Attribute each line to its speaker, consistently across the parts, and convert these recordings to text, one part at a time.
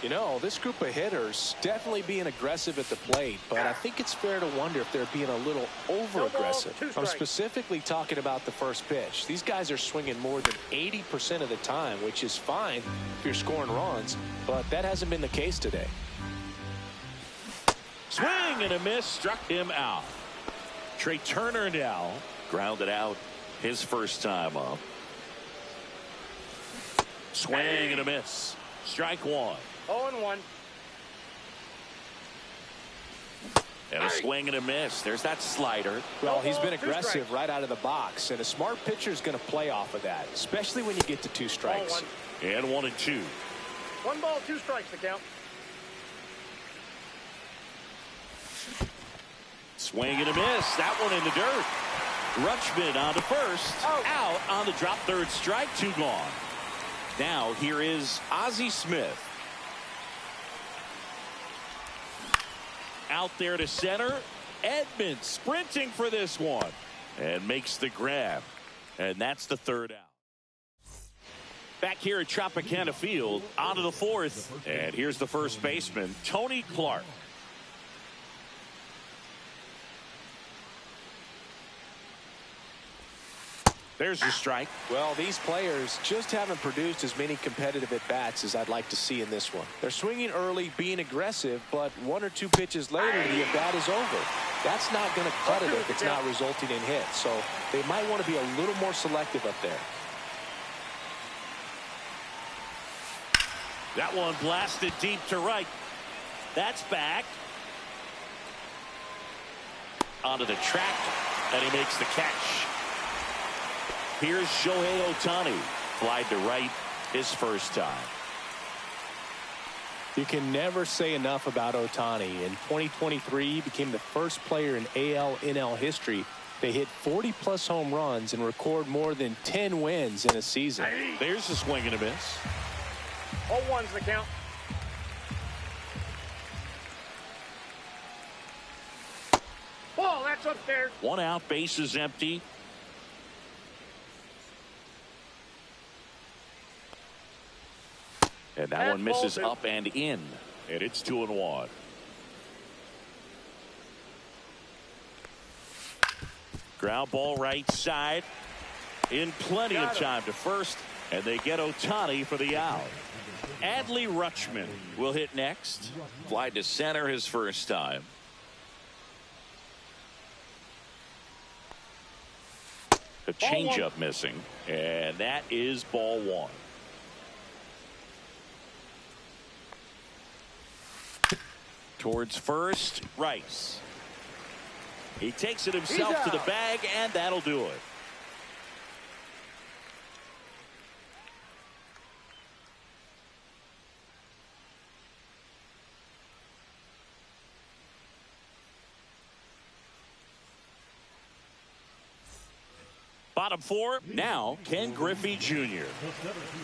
Speaker 1: You know, this group of hitters definitely being aggressive at the plate, but I think it's fair to wonder if they're being a little over-aggressive. I'm specifically talking about the first pitch. These guys are swinging more than 80% of the time, which is fine if you're scoring runs, but that hasn't been the case today.
Speaker 2: Swing and a miss, struck him out. Trey Turner now grounded out his first time up. Swing and a miss. Strike one.
Speaker 3: 0-1.
Speaker 2: And a swing and a miss. There's that slider.
Speaker 1: Well, he's been aggressive right out of the box, and a smart pitcher is going to play off of that, especially when you get to 2 strikes.
Speaker 2: 0-1. And 1-2.
Speaker 3: 1 ball, 2 strikes to count.
Speaker 2: Swing and a miss. That one in the dirt. Rutschman on to first. Out on the drop, third strike, 2 gone. Now here is Ozzie Smith. Out there to center. Edman sprinting for this one. And makes the grab. And that's the 3rd out. Back here at Tropicana Field, on to the 4th. And here's the first baseman, Tony Clark. There's the strike.
Speaker 1: Well, these players just haven't produced as many competitive at-bats as I'd like to see in this one. They're swinging early, being aggressive, but 1 or 2 pitches later, the at-bat is over. That's not going to cut it if it's not resulting in hits. So they might want to be a little more selective up there.
Speaker 2: That one blasted deep to right. That's back. Onto the track, and he makes the catch. Here's Shohei Ohtani. Flied to right his first time.
Speaker 1: You can never say enough about Ohtani. In 2023, he became the first player in AL/NL history to hit 40-plus home runs and record more than 10 wins in a season.
Speaker 2: There's a swing and a miss.
Speaker 3: 0-1's the count. Ball, that's upstairs.
Speaker 2: 1 out, bases empty. And that one misses up and in. And it's 2-1. Ground ball right side. In plenty of time to first. And they get Ohtani for the out. Adley Rutschman will hit next. Fly to center his first time. A changeup missing. And that is ball 1. Towards first, Rice. He takes it himself to the bag, and that'll do it. Bottom 4, now Ken Griffey Jr.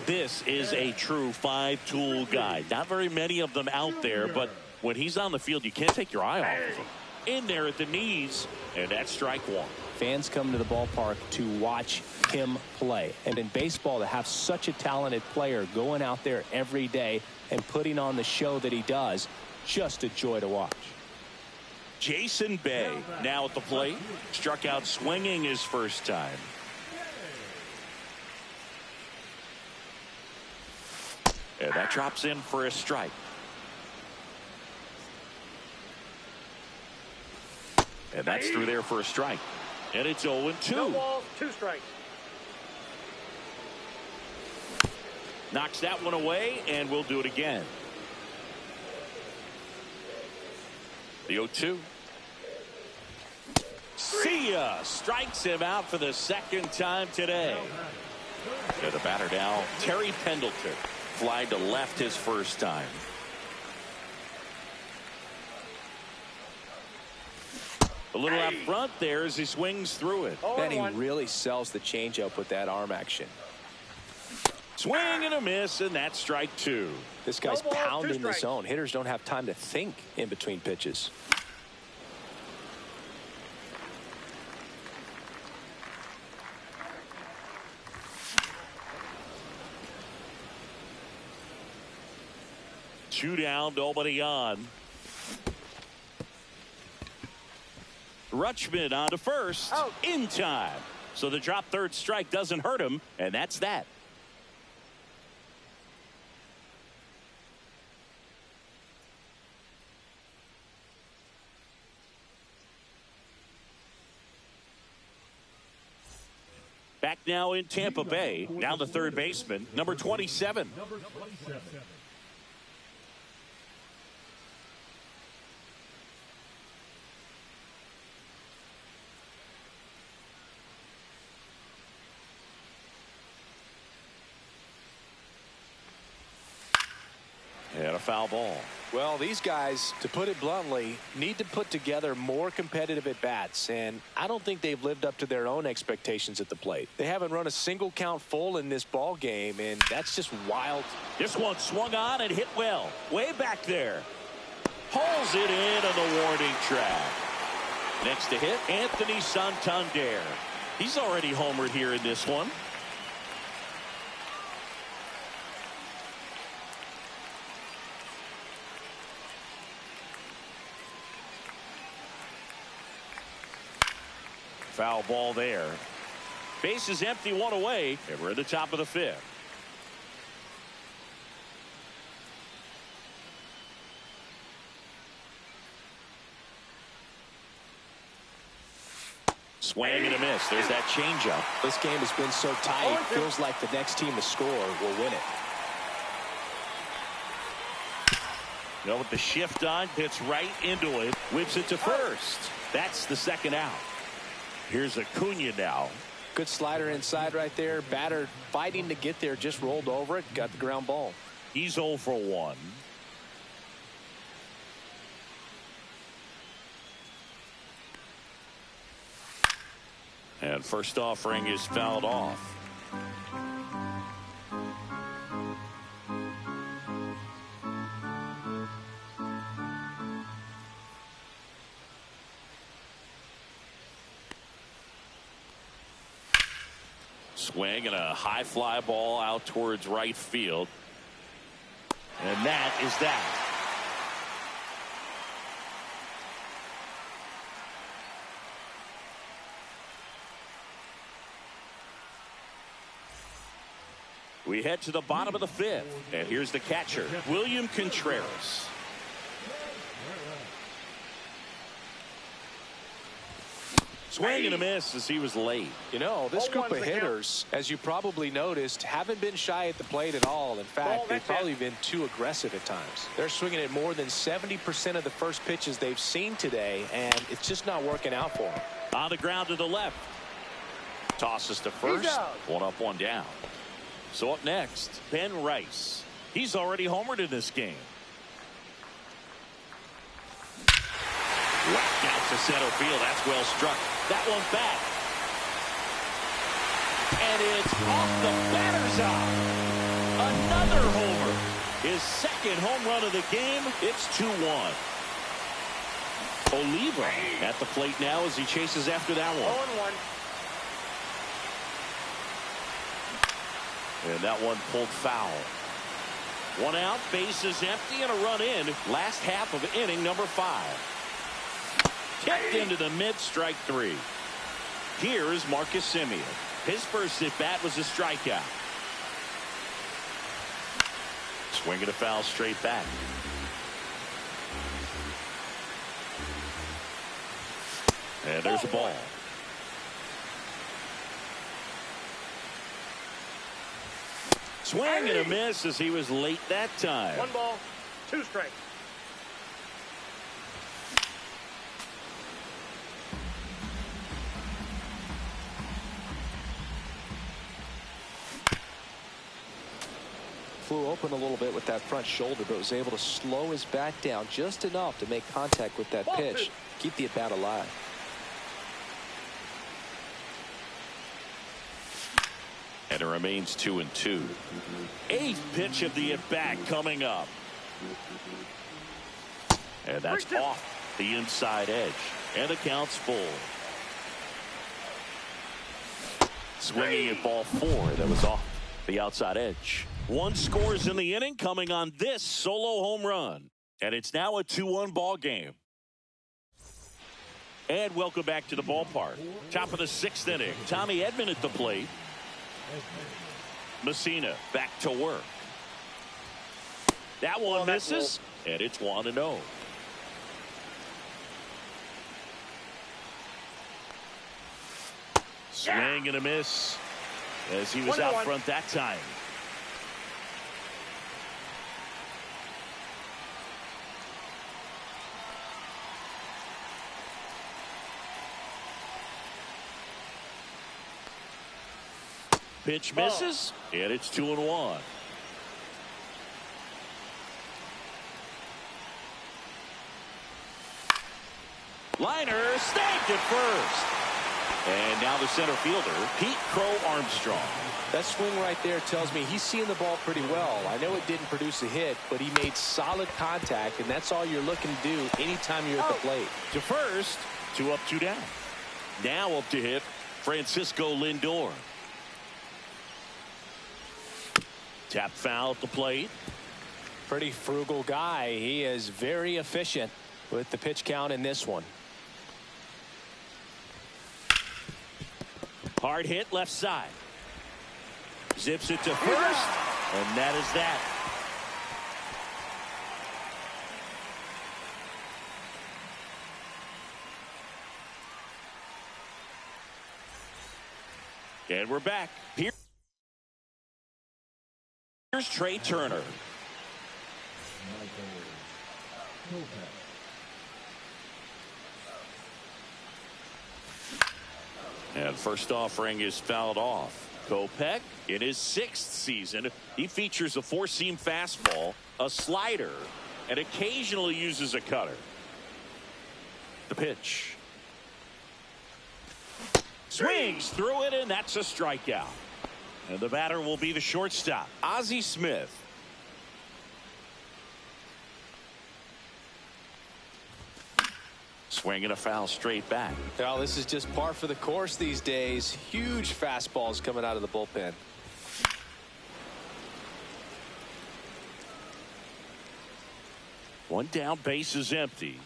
Speaker 2: This is a true 5-tool guy. Not very many of them out there, but when he's on the field, you can't take your eye off of him. In there at the knees, and that's strike 1.
Speaker 1: Fans come to the ballpark to watch him play. And in baseball, to have such a talented player going out there every day and putting on the show that he does, just a joy to watch.
Speaker 2: Jason Bay now at the plate. Struck out swinging his first time. And that drops in for a strike. And that's through there for a strike. And it's 0-2.
Speaker 3: No balls, 2 strikes.
Speaker 2: Knocks that one away, and we'll do it again. The 0-2. See ya! Strikes him out for the 2nd time today. And the batter now, Terry Pendleton. Fly to left his first time. A little out front there as he swings through it.
Speaker 1: And he really sells the changeup with that arm action.
Speaker 2: Swing and a miss, and that's strike 2.
Speaker 1: This guy's pounding the zone. Hitters don't have time to think in between pitches.
Speaker 2: 2 down, nobody on. Rutschman on to first.
Speaker 3: Out.
Speaker 2: In time. So the drop third strike doesn't hurt him, and that's that. Back now in Tampa Bay. Now the third baseman, number 27. And a foul ball.
Speaker 1: Well, these guys, to put it bluntly, need to put together more competitive at-bats, and I don't think they've lived up to their own expectations at the plate. They haven't run a single count full in this ball game, and that's just wild.
Speaker 2: This one swung on and hit well. Way back there. Hauls it in on the warning track. Next to hit, Anthony Santander. He's already homered here in this one. Foul ball there. Base is empty, 1 away, and we're at the top of the 5th. Swing and a miss. There's that changeup.
Speaker 1: This game has been so tight, it feels like the next team to score will win it.
Speaker 2: You know, with the shift on, hits right into it, whips it to first. That's the second out. Here's Acuna now.
Speaker 1: Good slider inside right there. Batter fighting to get there, just rolled over it, got the ground ball.
Speaker 2: He's 0 for 1. And first offering is fouled off. Swing and a high fly ball out towards right field. And that is that. We head to the bottom of the 5th. And here's the catcher, William Contreras. Swing and a miss as he was late.
Speaker 1: You know, this group of hitters, as you probably noticed, haven't been shy at the plate at all. In fact, they've probably been too aggressive at times. They're swinging at more than 70% of the first pitches they've seen today, and it's just not working out for them.
Speaker 2: On the ground to the left. Tosses to first. 1 up, 1 down. So up next, Ben Rice. He's already homered in this game. Whacked out to center field. That's well struck. That one back. And it's off the batter's eye. Another homer. His second home run of the game. It's 2-1. Oliva at the plate now as he chases after that one.
Speaker 3: 0-1.
Speaker 2: And that one pulled foul. 1 out, base is empty, and a run in. Last half of inning number 5. Kicked into the mid, strike 3. Here is Marcus Semien. His first at bat was a strikeout. Swing and a foul straight back. And there's a ball. Swing and a miss as he was late that time.
Speaker 3: 1 ball, 2 strikes.
Speaker 1: Flew open a little bit with that front shoulder, but was able to slow his bat down just enough to make contact with that pitch. Keep the at-bat alive.
Speaker 2: And it remains 2-2. 8th pitch of the at-bat coming up. And that's off the inside edge. And the count's full. Swinging at ball 4 that was off the outside edge. One scores in the inning coming on this solo home run. And it's now a 2-1 ball game. And welcome back to the ballpark. Top of the 6th inning. Tommy Edman at the plate. Messina back to work. That one misses, and it's 1-0. Swing and a miss as he was out front that time. Pitch misses, and it's 2-1. Liner snagged at first. And now the center fielder, Pete Crow Armstrong.
Speaker 1: That swing right there tells me he's seeing the ball pretty well. I know it didn't produce a hit, but he made solid contact, and that's all you're looking to do anytime you're at the plate.
Speaker 2: To first, 2 up, 2 down. Now up to hit Francisco Lindor. Tap foul at the plate.
Speaker 1: Pretty frugal guy. He is very efficient with the pitch count in this one.
Speaker 2: Hard hit left side. Zips it to first, and that is that. And we're back. Here's Trey Turner. And first offering is fouled off. Kopech in his 6th season. He features a 4-seam fastball, a slider, and occasionally uses a cutter. The pitch. Swings through it, and that's a strikeout. And the batter will be the shortstop, Ozzie Smith. Swinging a foul straight back.
Speaker 1: Well, this is just par for the course these days. Huge fastballs coming out of the bullpen.
Speaker 2: One down, base is empty.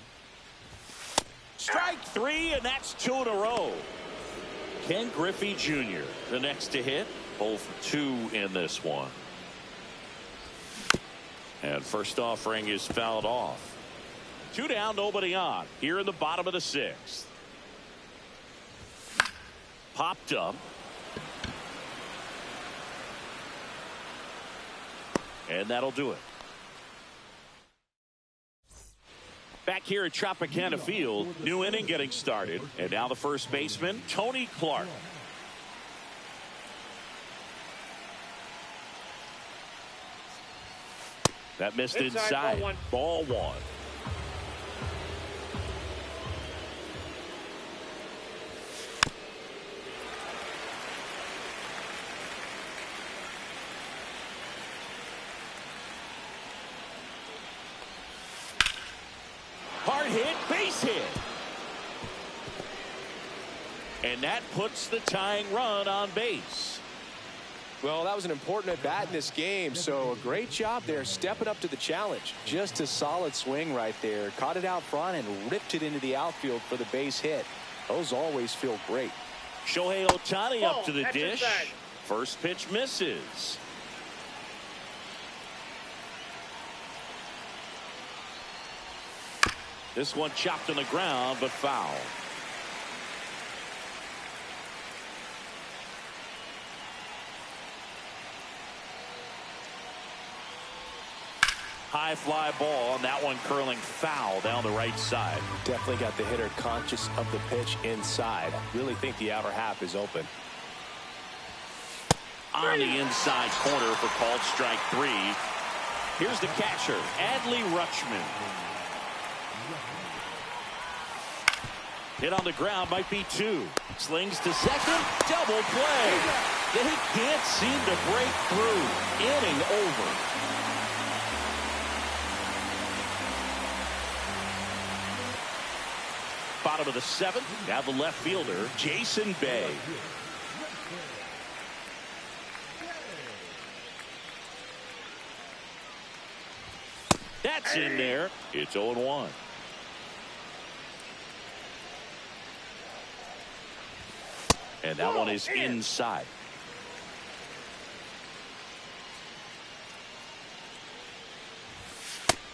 Speaker 2: Strike 3, and that's 2 in a row. Ken Griffey Jr., the next to hit. 0 for 2 in this one. And first offering is fouled off. 2 down, nobody on. Here in the bottom of the 6th. Popped up. And that'll do it. Back here at Tropicana Field, new inning getting started. And now the first baseman, Tony Clark. That missed inside. Ball 1. Hard hit, base hit. And that puts the tying run on base.
Speaker 1: Well, that was an important at bat in this game, so a great job there stepping up to the challenge. Just a solid swing right there. Caught it out front and ripped it into the outfield for the base hit. Those always feel great.
Speaker 2: Shohei Ohtani up to the dish. First pitch misses. This one chopped on the ground, but foul. High fly ball, and that one curling foul down the right side.
Speaker 1: Definitely got the hitter conscious of the pitch inside. Really think the outer half is open.
Speaker 2: On the inside corner for called strike 3. Here's the catcher, Adley Rutschman. Hit on the ground, might be 2. Slings to second, double play. They can't seem to break through. Inning over. Bottom of the 7th, now the left fielder, Jason Bay. That's in there. It's 0-1. And that one is inside.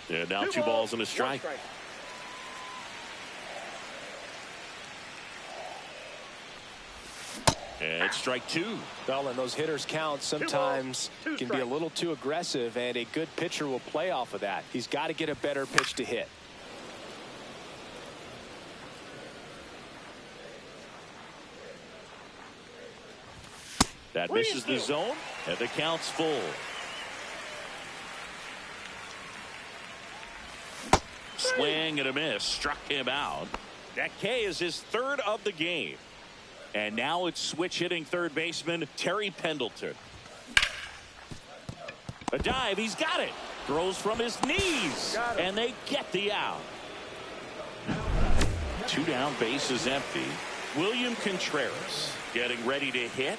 Speaker 2: And now two balls and a strike. And strike two.
Speaker 1: Well, and those hitters count sometimes can be a little too aggressive, and a good pitcher will play off of that. He's got to get a better pitch to hit.
Speaker 2: That misses the zone, and the count's full. Swing and a miss. Struck him out. That K is his third of the game. And now it's switch hitting third baseman Terry Pendleton. A dive. He's got it. Throws from his knees. And they get the out. Two down, bases empty. William Contreras getting ready to hit.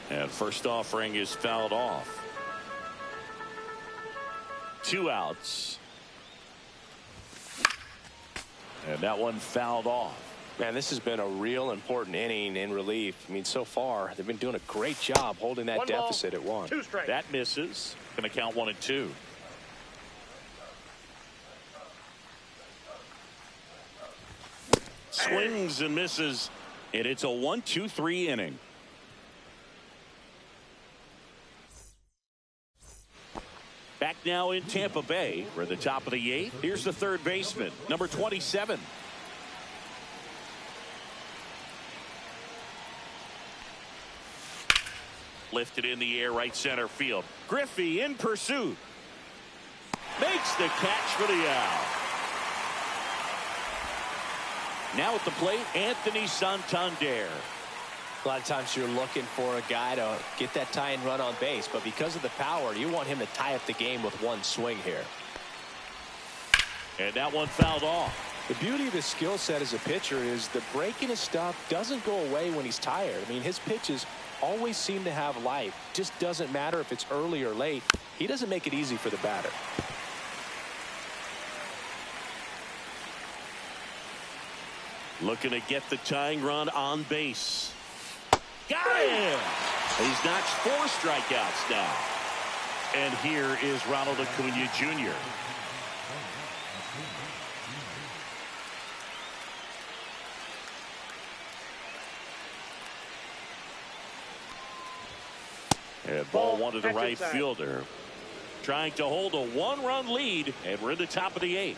Speaker 2: And first offering is fouled off. Two outs. And that one fouled off.
Speaker 1: Man, this has been a real important inning in relief. I mean, so far, they've been doing a great job holding that deficit at one.
Speaker 2: That misses. Going to count 1-2. Swings and misses. And it's a 1-2-3 inning. Back now in Tampa Bay. We're at the top of the eighth. Here's the third baseman, number 27. Lifted in the air, right center field. Griffey in pursuit. Makes the catch for the out. Now at the plate, Anthony Santander.
Speaker 1: A lot of times you're looking for a guy to get that tying run on base, but because of the power, you want him to tie up the game with one swing here.
Speaker 2: And that one fouled off.
Speaker 1: The beauty of his skill set as a pitcher is the break in his stuff doesn't go away when he's tired. I mean, his pitches always seem to have life. Just doesn't matter if it's early or late. He doesn't make it easy for the batter.
Speaker 2: Looking to get the tying run on base. Got him! He's notched 4 strikeouts now. And here is Ronald Acuna Jr. And ball one to the right fielder. Trying to hold a 1-run lead, and we're in the top of the 8th.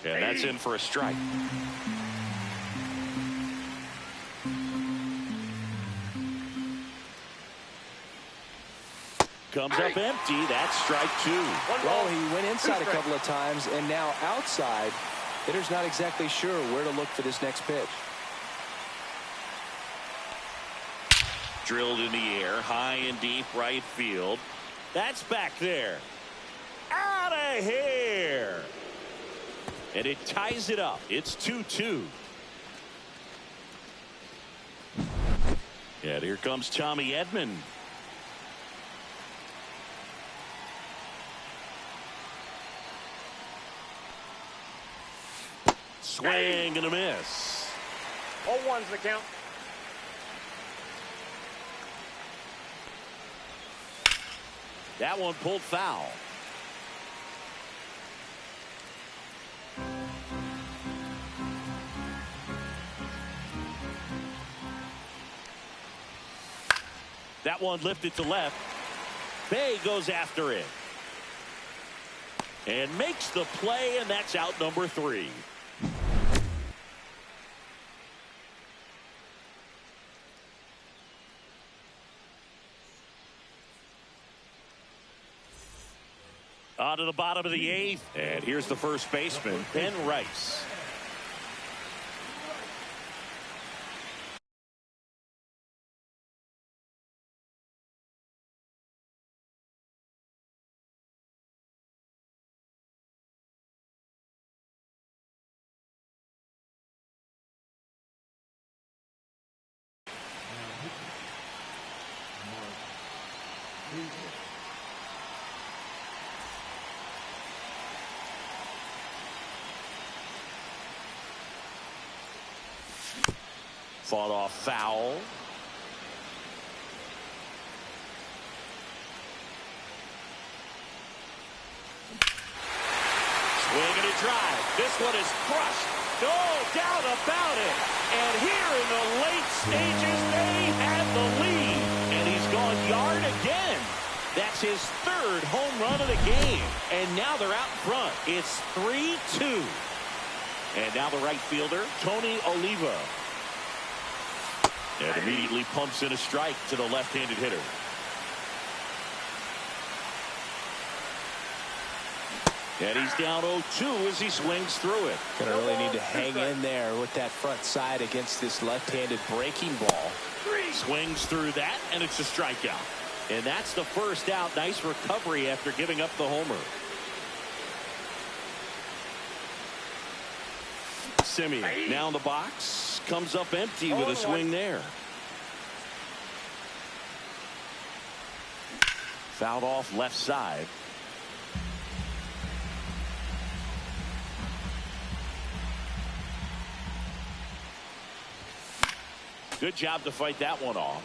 Speaker 2: And that's in for a strike. Comes up empty. That's strike 2.
Speaker 1: Well, he went inside a couple of times, and now outside. Hitter's not exactly sure where to look for this next pitch.
Speaker 2: Drilled in the air, high and deep right field. That's back there. Out of here. And it ties it up. It's 2-2. And here comes Tommy Edman. Swing and a miss.
Speaker 3: 0-1's the count.
Speaker 2: That one pulled foul. That one lifted to left. Bay goes after it. And makes the play, and that's out number 3. On to the bottom of the 8th. And here's the first baseman, Ben Rice. Fought off foul. Swing and a drive. This one is crushed. No doubt about it. And here in the late stages, they had the lead. And he's gone yard again. That's his third home run of the game. And now they're out in front. It's 3-2. And now the right fielder, Tony Oliva. And immediately pumps in a strike to the left-handed hitter. And he's down 0-2 as he swings through it.
Speaker 1: Gonna really need to hang in there with that front side against this left-handed breaking ball.
Speaker 2: Swings through that, and it's a strikeout. And that's the first out. Nice recovery after giving up the homer. Semien now in the box. Comes up empty with a swing there. Fouled off left side. Good job to fight that one off.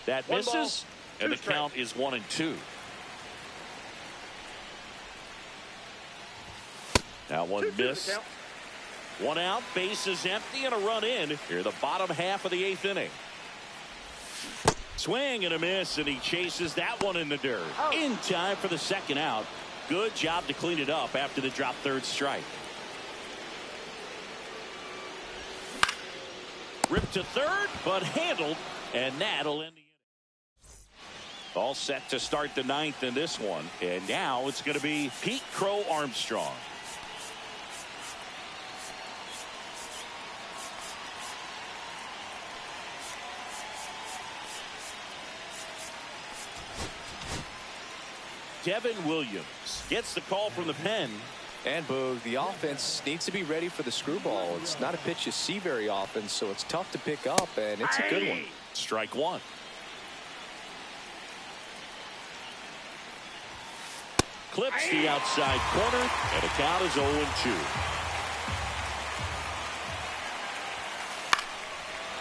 Speaker 2: That misses, and the count is 1-2. That one missed. One out, base is empty, and a run in. Here, the bottom half of the 8th inning. Swing and a miss, and he chases that one in the dirt. In time for the second out. Good job to clean it up after the drop third strike. Ripped to third, but handled, and that'll end the inning. All set to start the 9th in this one, and now it's going to be Pete Crow Armstrong. Devin Williams gets the call from the pen.
Speaker 1: And Boog, the offense needs to be ready for the screwball. It's not a pitch you see very often, so it's tough to pick up, and it's a good one.
Speaker 2: Strike one. Clips the outside corner, and the count is 0-2.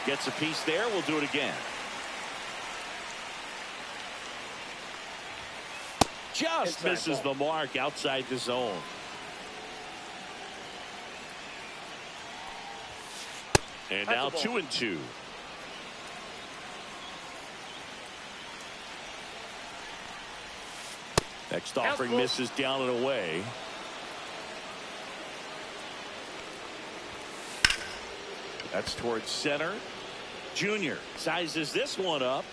Speaker 2: Gets a piece there. We'll do it again. Just misses the mark outside the zone. And now 2-2. Next offering misses down and away. That's towards center. Junior sizes this one up.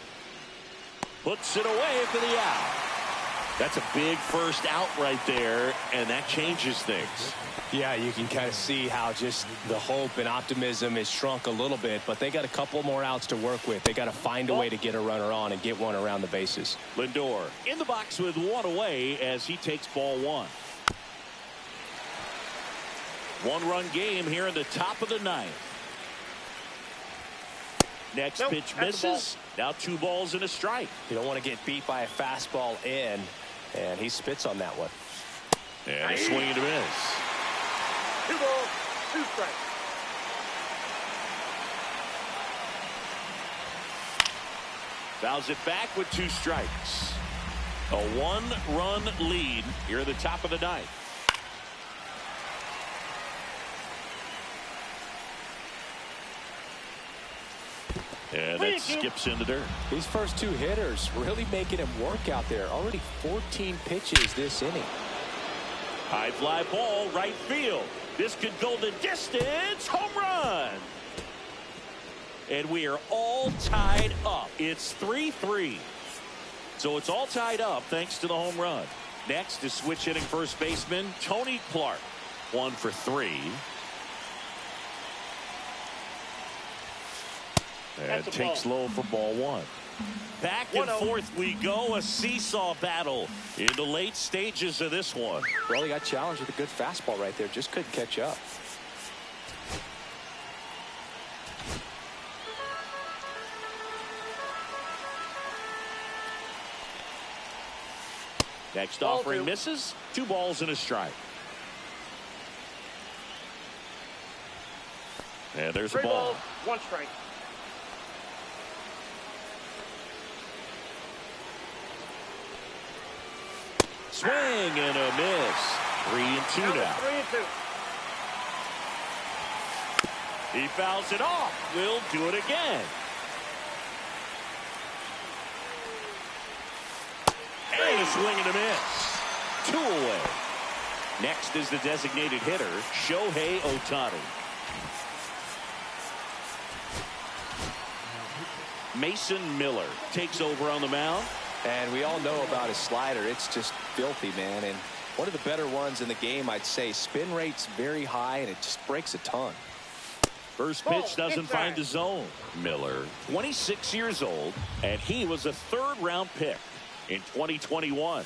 Speaker 2: Puts it away for the out. That's a big first out right there, and that changes things.
Speaker 1: Yeah, you can kind of see how just the hope and optimism is shrunk a little bit, but they got a couple more outs to work with. They got to find a way to get a runner on and get one around the bases.
Speaker 2: Lindor in the box with one away as he takes ball one. One-run game here in the top of the 9th. Next pitch misses. Now 2 balls and a strike.
Speaker 1: You don't want to get beat by a fastball in, and he spits on that one.
Speaker 2: And a swing and a miss.
Speaker 3: 2 balls, 2 strikes.
Speaker 2: Fouls it back with 2 strikes. A 1-run lead here at the top of the 9th. And it skips in the dirt.
Speaker 1: These first 2 hitters really making him work out there. Already 14 pitches this inning.
Speaker 2: High fly ball, right field. This could go the distance. Home run. And we are all tied up. It's 3-3. So it's all tied up thanks to the home run. Next is switch hitting first baseman Tony Clark. 1 for 3. And takes low for ball 1. Back and forth we go. A seesaw battle in the late stages of this one.
Speaker 1: Well, he got challenged with a good fastball right there. Just couldn't catch up.
Speaker 2: Next
Speaker 3: Ball
Speaker 2: offering
Speaker 3: two.
Speaker 2: misses. 2 balls and a strike. And there's a
Speaker 3: 3
Speaker 2: ball.
Speaker 3: balls, 1 strike.
Speaker 2: Swing and a miss. 3-2 now.
Speaker 3: 3-2.
Speaker 2: He fouls it off. Will do it again. And a swing and a miss. 2 away. Next is the designated hitter, Shohei Ohtani. Mason Miller takes over on the mound.
Speaker 4: And we all know about his slider. It's just filthy, man. And one of the better ones in the game, I'd say. Spin rate's very high, and it just breaks a ton.
Speaker 2: First pitch doesn't find the zone. Miller, 26 years old, and he was a 3rd-round pick in 2021.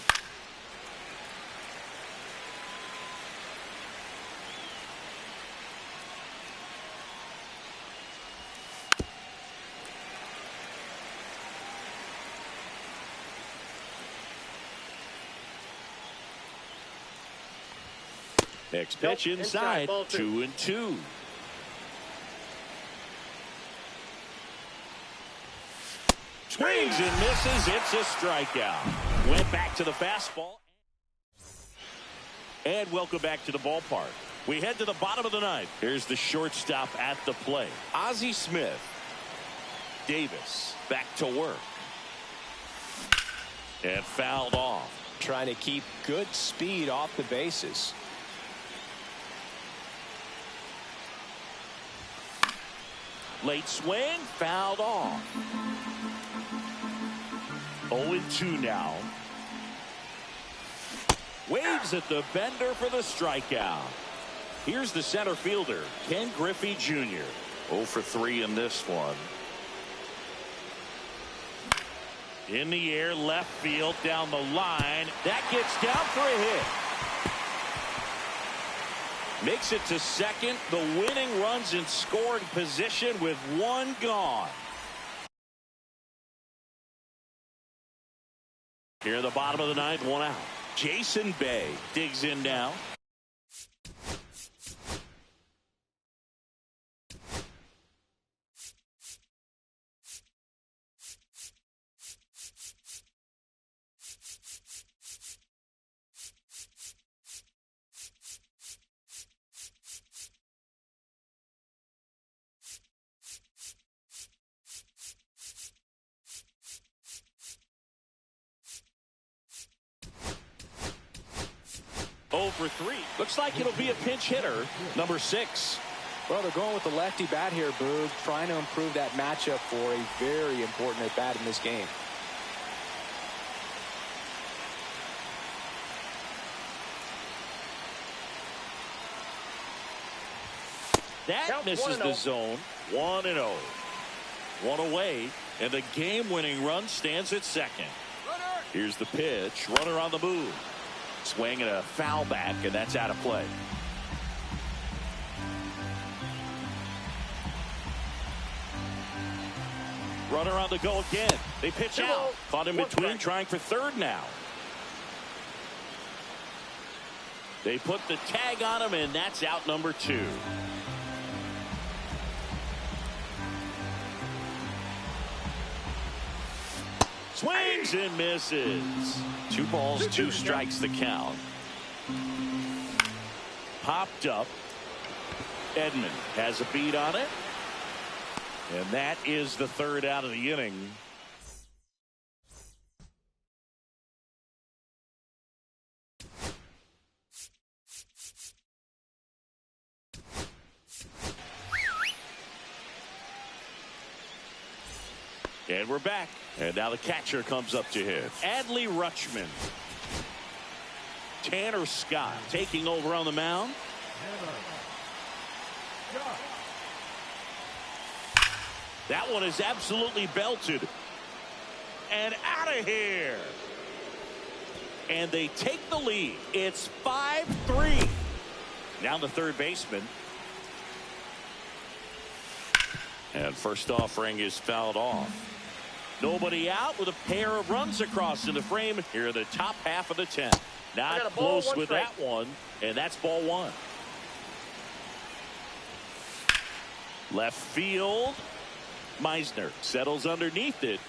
Speaker 2: Next pitch inside, 2-2. Swings and misses. It's a strikeout. Went back to the fastball. And welcome back to the ballpark. We head to the bottom of the 9th. Here's the shortstop at the plate. Ozzie Smith. Davis back to work. And fouled off.
Speaker 4: Trying to keep good speed off the bases.
Speaker 2: Late swing, fouled off. 0-2 now. Waves at the bender for the strikeout. Here's the center fielder, Ken Griffey Jr. 0 for 3 in this one. In the air, left field, down the line. That gets down for a hit. Makes it to second. The winning runs in scoring position with 1 gone. Here at the bottom of the 9th, 1 out. Jason Bay digs in now. For 3. Looks like it'll be a pinch hitter, number 6.
Speaker 4: Well, they're going with the lefty bat here, Boog, trying to improve that matchup for a very important at bat in this game.
Speaker 2: That
Speaker 3: Count
Speaker 2: misses the
Speaker 3: 1-0.
Speaker 2: zone. 1-0. 1 away, and the game-winning run stands at second. Here's the pitch. Runner on the move. Swing and a foul back, and that's out of play. Runner on the go again. They pitch out. Caught in between, trying for 3rd now. They put the tag on him, and that's out number 2. Swings and misses. 2 balls, 2 strikes the count. Popped up. Edman has a beat on it. And that is the 3rd out of the inning. And we're back. And now the catcher comes up to hit. Adley Rutschman. Tanner Scott taking over on the mound. That one is absolutely belted. And out of here. And they take the lead. It's 5-3. Now the 3rd baseman. And first offering is fouled off. Nobody out with a pair of runs across in the frame here in the top half of the 10th. Not close with that one, and that's ball one. Left field. Meisner settles underneath it.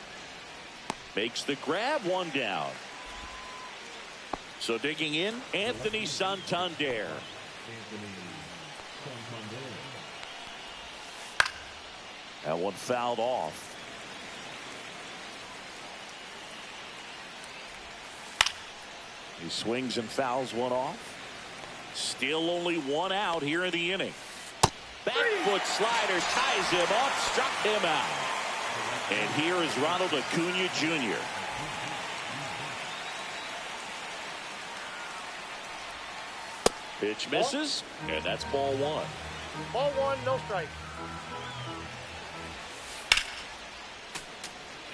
Speaker 2: Makes the grab, one down. So digging in, Anthony Santander. That one fouled off. He swings and fouls one off. Still only one out here in the inning. Back foot slider ties him up, struck him out. And here is Ronald Acuna Jr. Pitch misses, and that's ball one.
Speaker 3: Ball one, no strike.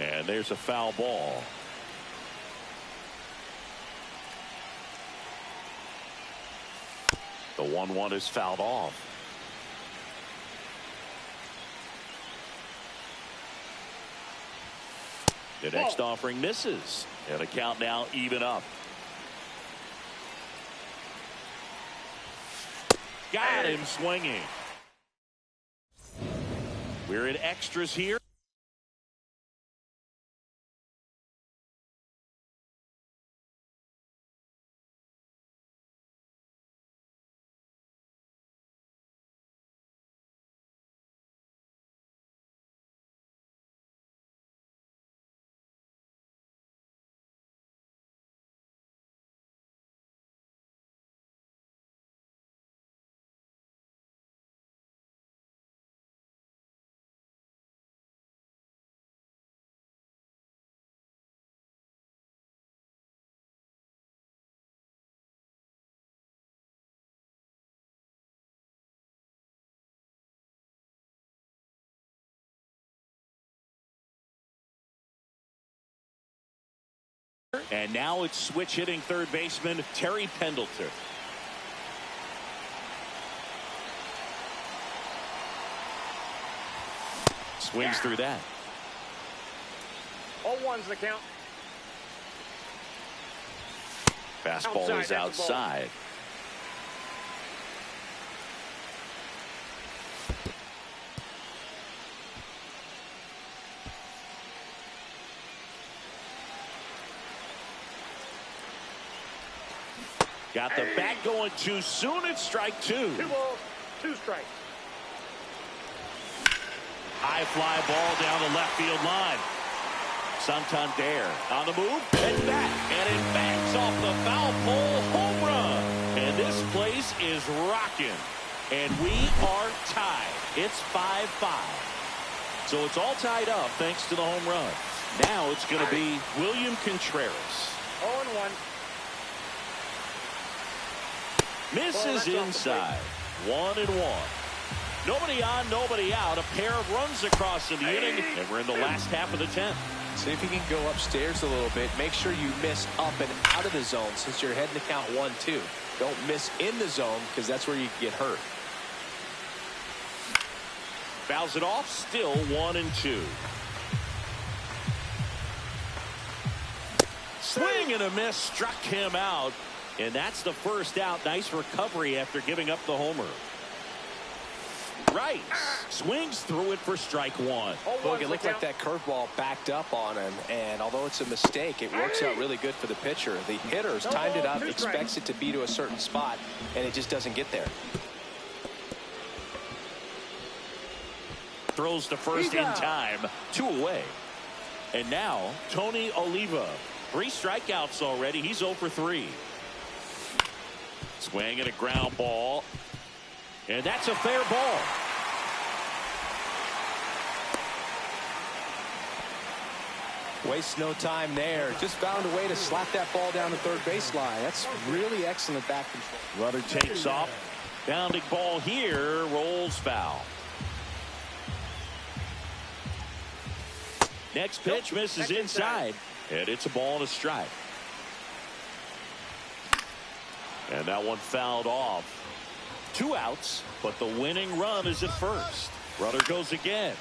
Speaker 2: And there's a foul ball. The 1-1 is fouled off. The next offering misses. And the count now even up. Got him swinging. We're in extras here. And now it's switch hitting third baseman Terry Pendleton. Swings through that.
Speaker 3: 0-1's the count.
Speaker 2: Fastball is outside. Got the bat going too soon. It's strike two.
Speaker 3: 2 balls, 2 strikes.
Speaker 2: High fly ball down the left field line. Santander on the move and back, and it bangs off the foul pole. Home run. And this place is rocking. And we are tied. It's 5-5. So it's all tied up thanks to the home run. Now it's going to be William Contreras.
Speaker 3: 0-1.
Speaker 2: Misses inside. 1-1. Nobody on, nobody out. A pair of runs across in the inning, and we're in the last half of the 10th.
Speaker 4: See if you can go upstairs a little bit. Make sure you miss up and out of the zone since you're heading to count 1-2. Don't miss in the zone because that's where you get hurt.
Speaker 2: Fouls it off. Still 1-2. Swing and a miss. Struck him out. And that's the first out. Nice recovery after giving up the homer. Rice swings through it for strike one.
Speaker 4: Look, it looked like that curveball backed up on him, and although it's a mistake, it works out really good for the pitcher. The hitter's timed it up, expects it to be to a certain spot, and it just doesn't get there.
Speaker 2: Throws to first in time. 2 away. And now Tony Oliva. 3 strikeouts already. He's 0 for 3. Swing and a ground ball. And that's a fair ball.
Speaker 4: Waste no time there. Just found a way to slap that ball down the third baseline. That's really excellent back control.
Speaker 2: Runner takes off. Bounding ball here. Rolls foul. Next pitch misses inside. And it's a ball and a strike. And that one fouled off. 2 outs, but the winning run is at first. Runner goes again.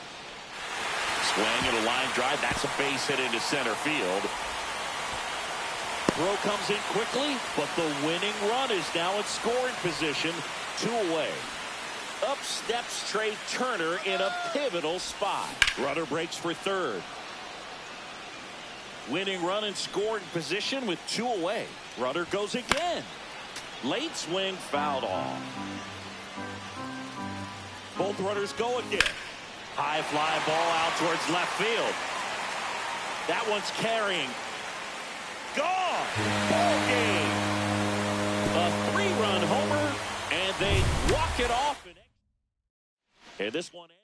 Speaker 2: Swing and a line drive. That's a base hit into center field. Throw comes in quickly, but the winning run is now in scoring position. 2 away. Up steps Trey Turner in a pivotal spot. Runner breaks for third. Winning run in scoring position with 2 away. Runner goes again. Late swing fouled off. Both runners go again. High fly ball out towards left field. That one's carrying. Gone. Ball game. A 3-run homer, and they walk it off. And this one ends.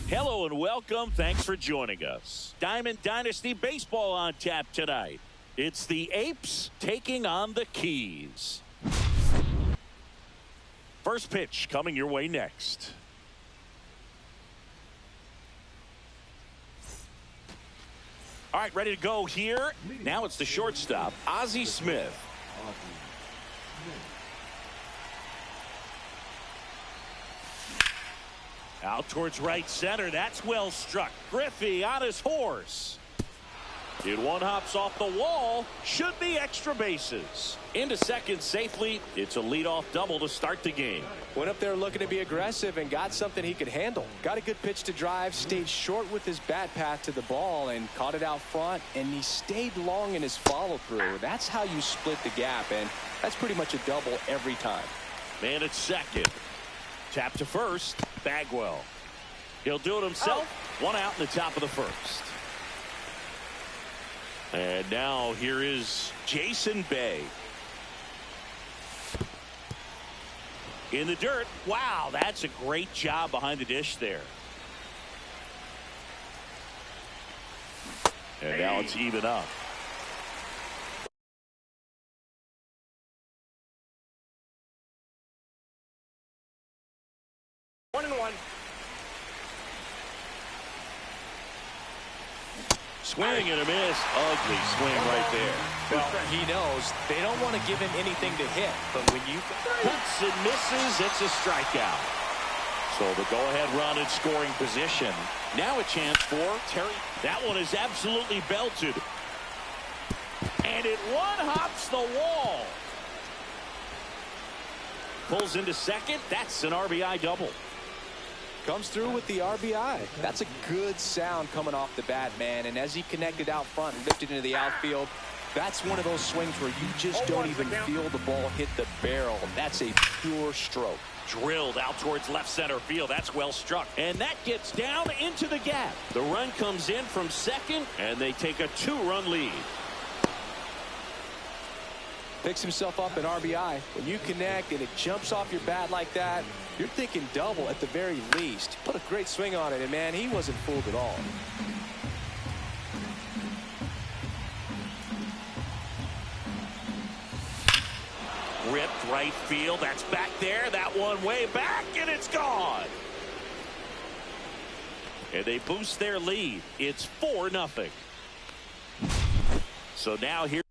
Speaker 2: Hello and welcome. Thanks for joining us. Diamond Dynasty Baseball on tap tonight. It's the Apes taking on the Keys. First pitch coming your way next. All right, ready to go here. Now it's the shortstop, Ozzie Smith. Out towards right center. That's well struck. Griffey on his horse. It one hops off the wall. Should be extra bases. Into second safely. It's a leadoff double to start the game.
Speaker 4: Went up there looking to be aggressive and got something he could handle. Got a good pitch to drive. Stayed short with his bat path to the ball and caught it out front. And he stayed long in his follow through. That's how you split the gap. And that's pretty much a double every time.
Speaker 2: Man at second. Tap to first. Bagwell. He'll do it himself. One out in the top of the first. And now here is Jason Bay. In the dirt. Wow, that's a great job behind the dish there. And now it's even up.
Speaker 3: One and one.
Speaker 2: Swing and a miss. Ugly swing right there.
Speaker 4: Well, he knows they don't want to give him anything to hit, but when you
Speaker 2: cuts and misses, it's a strikeout. So the go-ahead run in scoring position. Now a chance for Terry. That one is absolutely belted. And it one-hops the wall. Pulls into second. That's an RBI double.
Speaker 4: Comes through with the RBI. That's a good sound coming off the bat, man. And as he connected out front and lifted into the outfield, that's one of those swings where you just don't even feel the ball hit the barrel. That's a pure stroke.
Speaker 2: Drilled out towards left center field. That's well struck. And that gets down into the gap. The run comes in from second, and they take a 2-run lead.
Speaker 4: Picks himself up an RBI. When you connect and it jumps off your bat like that, you're thinking double at the very least. Put a great swing on it, and man, he wasn't fooled at all.
Speaker 2: Ripped right field. That's back there. That one way back, and it's gone. And they boost their lead. It's 4-0. So now here.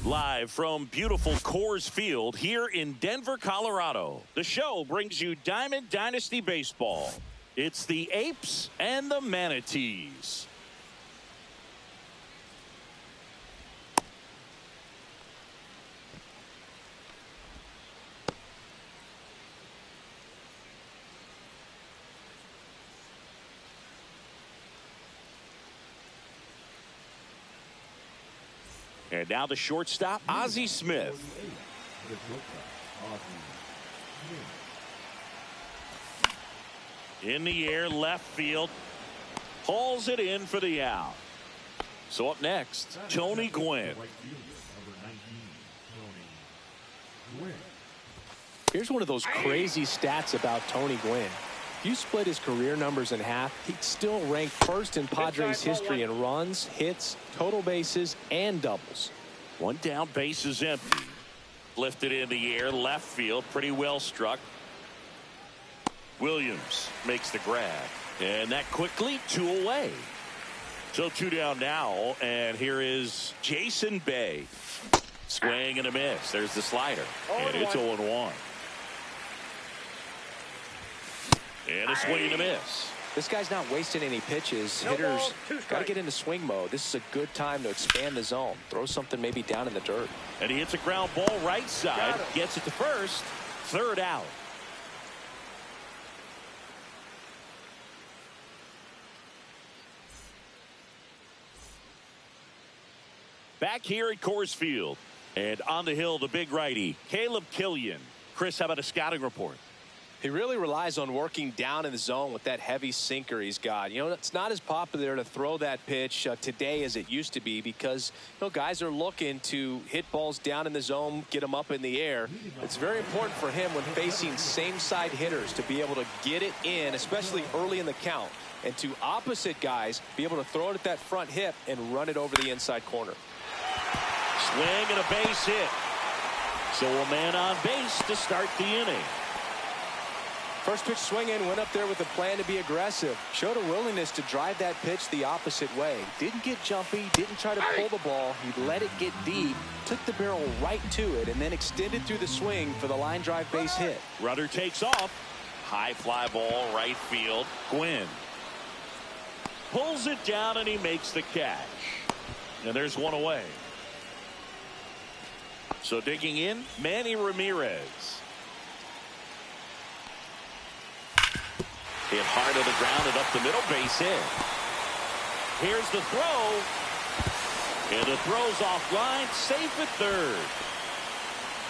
Speaker 2: Live from beautiful Coors Field here in Denver, Colorado. The show brings you Diamond Dynasty Baseball. It's the Apes and the Manatees. And now the shortstop, Ozzie Smith. In the air, left field. Hauls it in for the out. So up next, Tony Gwynn.
Speaker 1: Here's one of those crazy stats about Tony Gwynn. If you split his career numbers in half, he'd still rank first in Padres history in runs, hits, total bases, and doubles.
Speaker 2: One down, base is empty. Lifted in the air, left field, pretty well struck. Williams makes the grab. And that quickly, 2 away. So 2 down now, and here is Jason Bay. Swing and a miss. There's the slider. And it's 0-1. And a swing and a miss.
Speaker 4: This guy's not wasting any pitches. Hitters got to get into swing mode. This is a good time to expand the zone. Throw something maybe down in the dirt.
Speaker 2: And he hits a ground ball right side. Gets it to first. 3rd out. Back here at Coors Field. And on the hill, the big righty, Caleb Killian. Chris, how about a scouting report?
Speaker 4: He really relies on working down in the zone with that heavy sinker he's got. You know, it's not as popular to throw that pitch today as it used to be because, you know, guys are looking to hit balls down in the zone, get them up in the air. It's very important for him when facing same-side hitters to be able to get it in, especially early in the count, and to opposite guys be able to throw it at that front hip and run it over the inside corner.
Speaker 2: Swing and a base hit. So a man on base to start the inning.
Speaker 4: First pitch swinging, went up there with a plan to be aggressive. Showed a willingness to drive that pitch the opposite way. Didn't get jumpy, didn't try to pull the ball. He let it get deep, took the barrel right to it, and then extended through the swing for the line drive base hit.
Speaker 2: Runner takes off. High fly ball, right field. Gwynn pulls it down and he makes the catch. And there's one away. So digging in, Manny Ramirez. Hit hard on the ground and up the middle, base hit. Here's the throw. And the throw's offline, safe at third.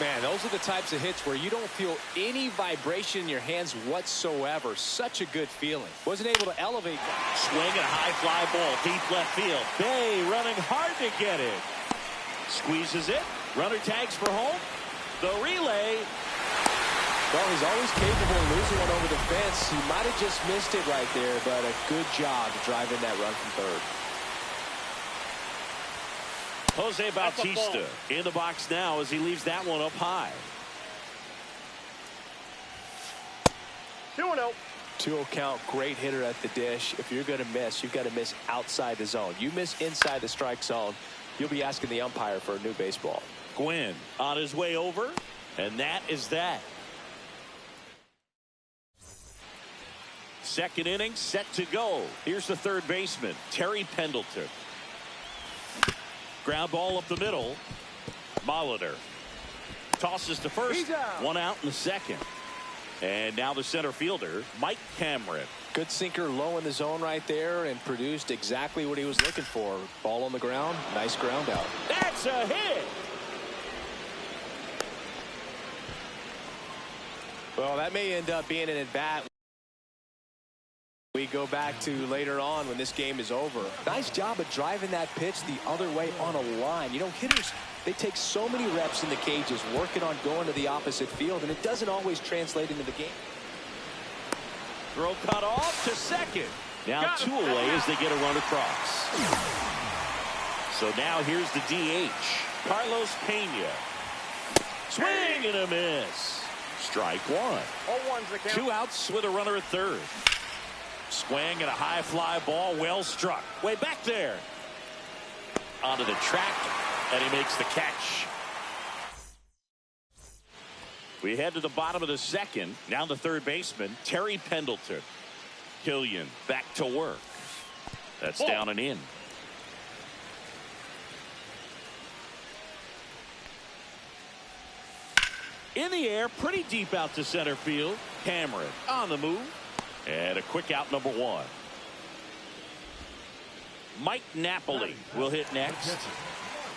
Speaker 4: Man, those are the types of hits where you don't feel any vibration in your hands whatsoever. Such a good feeling. Wasn't able to elevate.
Speaker 2: Swing and a high fly ball, deep left field. Bay running hard to get it. Squeezes it. Runner tags for home. The relay.
Speaker 4: Well, he's always capable of losing one over the fence. He might have just missed it right there, but a good job to drive in that run from third.
Speaker 2: Jose Bautista in the box now as he leaves that one up high.
Speaker 3: 2-0.
Speaker 4: 2-0 count, great hitter at the dish. If you're going to miss, you've got to miss outside the zone. You miss inside the strike zone, you'll be asking the umpire for a new baseball.
Speaker 2: Gwynn on his way over, and that is that. Second inning set to go. Here's the third baseman, Terry Pendleton. Ground ball up the middle. Molitor tosses to first. One out in the second. And now the center fielder, Mike Cameron.
Speaker 4: Good sinker low in the zone right there and produced exactly what he was looking for. Ball on the ground. Nice ground out.
Speaker 2: That's a hit.
Speaker 4: Well, that may end up being an at-bat. We go back to later on when this game is over. Nice job of driving that pitch the other way on a line. You know, hitters, they take so many reps in the cages working on going to the opposite field, and it doesn't always translate into the game.
Speaker 2: Throw cut off to second. Now 2 away as they get a run across. So now here's the DH, Carlos Pena. Swing and a miss. Strike one.
Speaker 3: 0-1's the count.
Speaker 2: 2 outs with a runner at third. Swing and a high fly ball, well struck. Way back there. Onto the track, and he makes the catch. We head to the bottom of the second. Now the third baseman, Terry Pendleton. Killian back to work. That's down and in. In the air, pretty deep out to center field. Cameron on the move. And a quick out, number 1. Mike Napoli will hit next.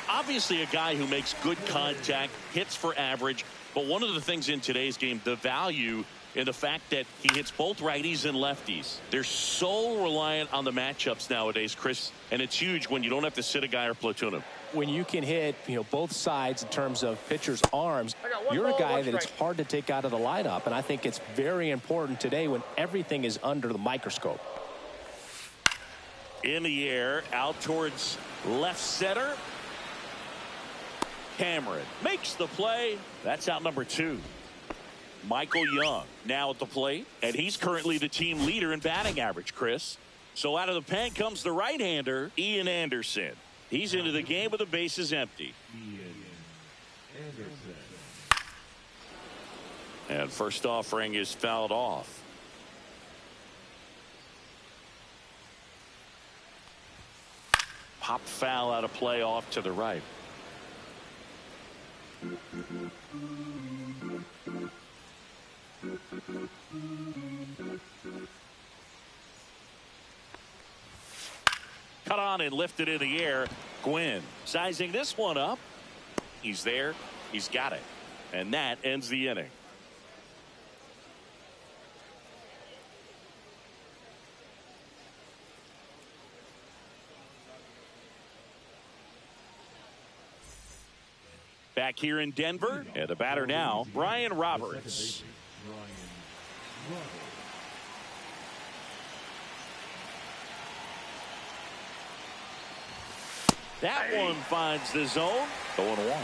Speaker 2: Obviously a guy who makes good contact, hits for average. But one of the things in today's game, the value in the fact that he hits both righties and lefties. They're so reliant on the matchups nowadays, Chris. And it's huge when you don't have to sit a guy or platoon him.
Speaker 4: When you can hit, you know, both sides in terms of pitchers' arms, you're a guy that it's hard to take out of the lineup. And I think it's very important today when everything is under the microscope.
Speaker 2: In the air, out towards left center. Cameron makes the play. That's out number 2. Michael Young now at the plate, and he's currently the team leader in batting average, Chris. So out of the pen comes the right-hander, Ian Anderson. He's into the game with the bases empty. And first offering is fouled off. Pop foul out of play off to the right. Cut on and lifted in the air. Gwynn sizing this one up. He's there. He's got it. And that ends the inning. Back here in Denver, and the batter now, Brian Roberts. That one finds the zone. 0-1.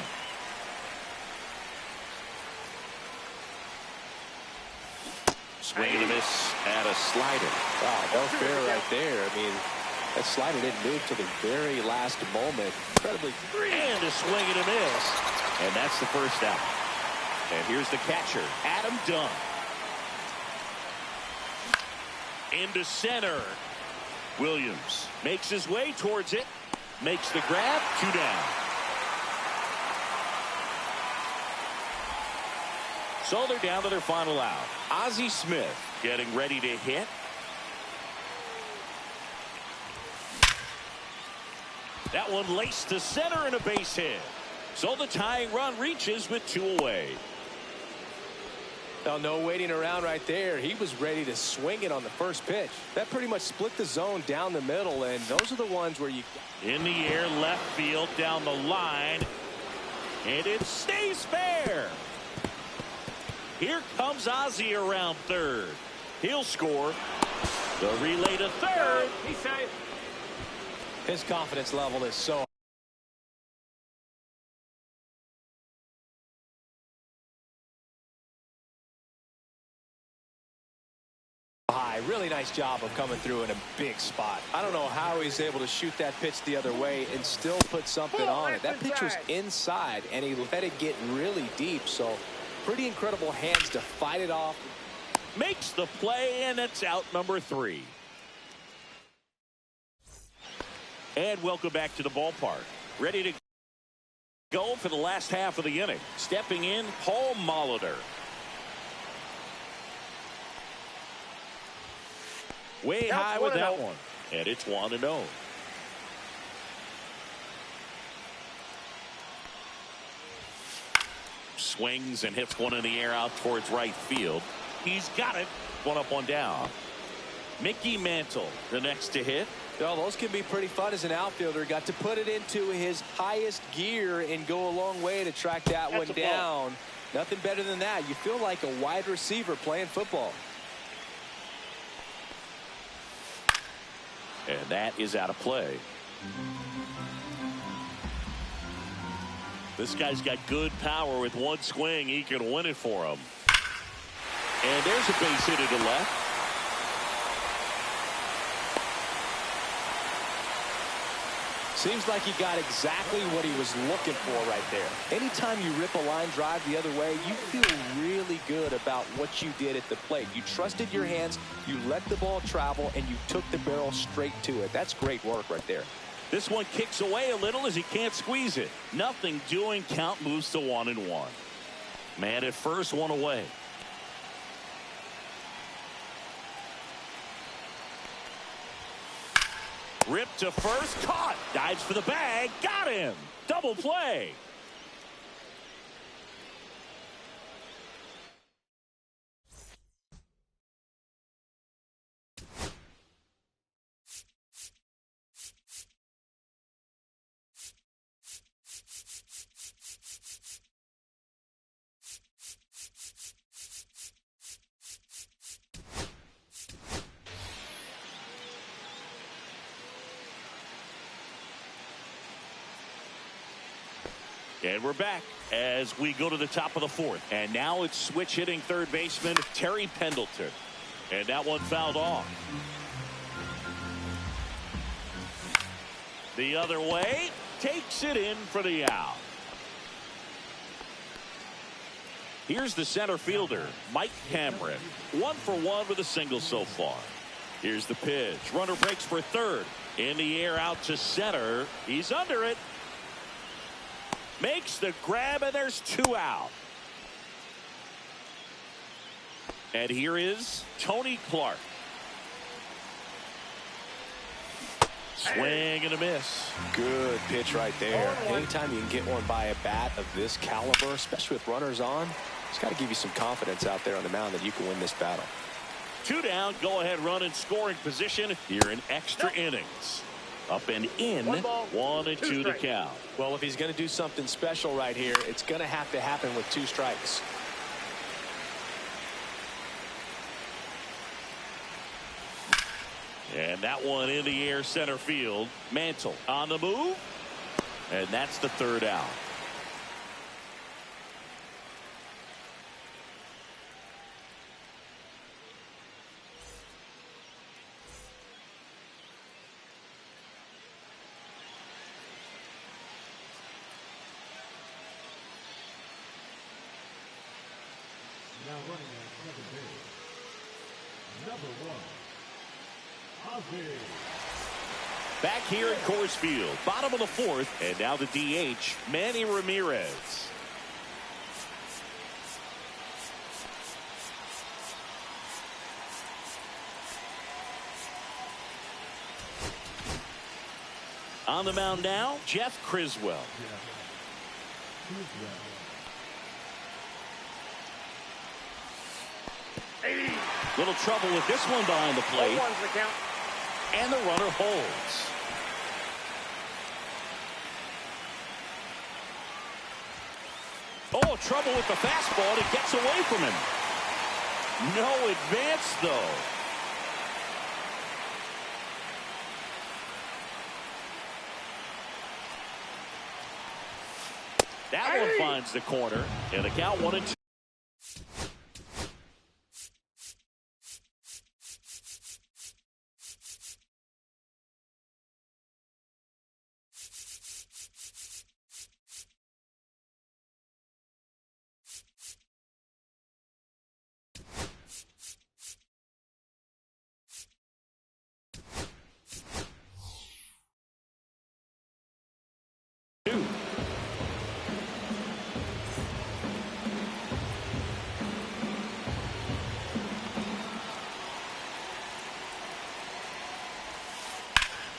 Speaker 2: Swing and a miss at a slider.
Speaker 4: Wow, no fair right there. I mean, that slider didn't move to the very last moment. Incredibly.
Speaker 2: And a swing and a miss. And that's the first out. And here's the catcher, Adam Dunn. Into center. Williams makes his way towards it. Makes the grab. 2 down. So they're down to their final out. Ozzie Smith getting ready to hit. That one laced to center and a base hit. So the tying run reaches with 2 away.
Speaker 4: Now, no waiting around right there. He was ready to swing it on the first pitch. That pretty much split the zone down the middle, and those are the ones where you...
Speaker 2: In the air, left field, down the line. And it stays fair. Here comes Ozzie around third. He'll score. The relay to third.
Speaker 3: He's safe.
Speaker 4: His confidence level is so high. Really nice job of coming through in a big spot. I don't know how he's able to shoot that pitch the other way and still put something on it. That pitch was inside, and he let it get really deep. So pretty incredible hands to fight it off.
Speaker 2: Makes the play, and it's out number 3. And welcome back to the ballpark. Ready to go for the last half of the inning. Stepping in, Paul Molitor. Way high with that one. And it's 1-0. Swings and hits one in the air out towards right field. He's got it. 1 up, 1 down. Mickey Mantle, the next to hit.
Speaker 4: Well, those can be pretty fun as an outfielder. Got to put it into his highest gear and go a long way to track that one down. Nothing better than that. You feel like a wide receiver playing football.
Speaker 2: And that is out of play. This guy's got good power. With one swing, he can win it for him. And there's a base hit to the left.
Speaker 4: Seems like he got exactly what he was looking for right there. Anytime you rip a line drive the other way, you feel really good about what you did at the plate. You trusted your hands, you let the ball travel, and you took the barrel straight to it. That's great work right there.
Speaker 2: This one kicks away a little as he can't squeeze it. Nothing doing. Count moves to 1-1. Man at first, 1 away. Ripped to first, caught, dives for the bag, got him. Double play. And we're back as we go to the top of the 4th. And now it's switch hitting third baseman Terry Pendleton. And that one fouled off. The other way, takes it in for the out. Here's the center fielder, Mike Cameron. 1 for 1 with a single so far. Here's the pitch. Runner breaks for third. In the air out to center. He's under it. Makes the grab, and there's 2 out. And here is Tony Clark. Swing and a miss.
Speaker 4: Good pitch right there. Anytime you can get one by a bat of this caliber, especially with runners on, it's got to give you some confidence out there on the mound that you can win this battle.
Speaker 2: 2 down, go ahead run in scoring position here in extra innings. Up and in. 1-2 to count.
Speaker 1: Well, if he's going to do something special right here, it's going to have to happen with 2 strikes.
Speaker 2: And that one in the air center field. Mantle on the move. And that's the 3rd out.
Speaker 5: Now running at second base, number 1, Ozzie.
Speaker 2: Back here at Coors Field, bottom of the 4th, and now the DH, Manny Ramirez. On the mound now, Jeff Criswell. Little trouble with this one behind the plate.
Speaker 3: 1-1's the count.
Speaker 2: And the runner holds. Oh, trouble with the fastball, and it gets away from him. No advance, though. That one finds the corner, and the count 1-2.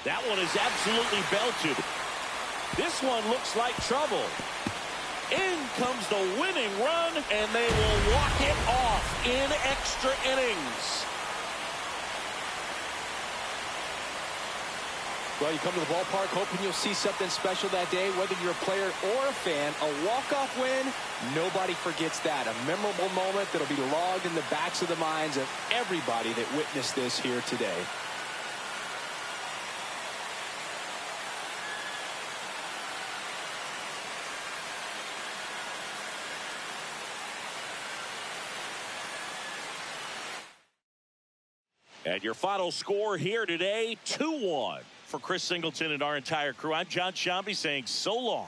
Speaker 2: That one is absolutely belted. This one looks like trouble. In comes the winning run, and they will walk it off in extra innings.
Speaker 4: Well, you come to the ballpark hoping you'll see something special that day, whether you're a player or a fan. A walk-off win, nobody forgets that. A memorable moment that'll be logged in the backs of the minds of everybody that witnessed this here today.
Speaker 2: And your final score here today, 2-1. For Chris Singleton and our entire crew, I'm John Shambi saying so long.